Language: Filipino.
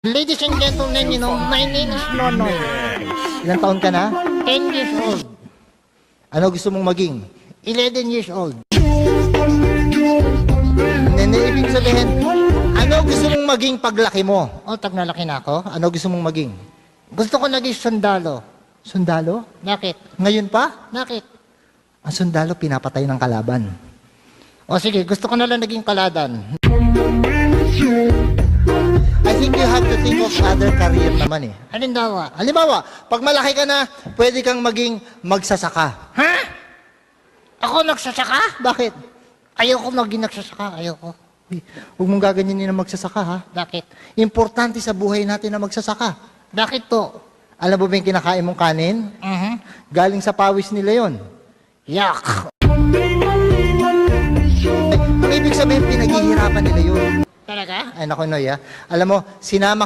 Ladies and gentlemen, you know, my name is Nonoy. Ilang taon ka na? 10 years old. Ano gusto mong maging? 11 years old. Nene, ibig sabihin, ano gusto mong maging paglaki mo? O, tag nalaki na ako. Ano gusto mong maging? Gusto ko naging sundalo. Sundalo? Bakit? Ngayon pa? Bakit? Ang sundalo, pinapatay ng kalaban. O sige, gusto ko na lang naging kaladan. I think you have to think of other career naman eh. Halimbawa. Halimbawa, pag malaki ka na, pwede kang maging magsasaka. Ha? Ako nagsasaka? Bakit? Ayoko maging nagsasaka. Ayoko. Uy, huwag mong gaganyanin na magsasaka ha. Bakit? Importante sa buhay natin na magsasaka. Bakit to? Alam mo ba yung kinakain mong kanin? Galing sa pawis nila yon. Yak! Ang ibig sabihin, pinaghihirapan nila yun. Talaga? Ay, naku, Noy, ha? Alam mo, sinama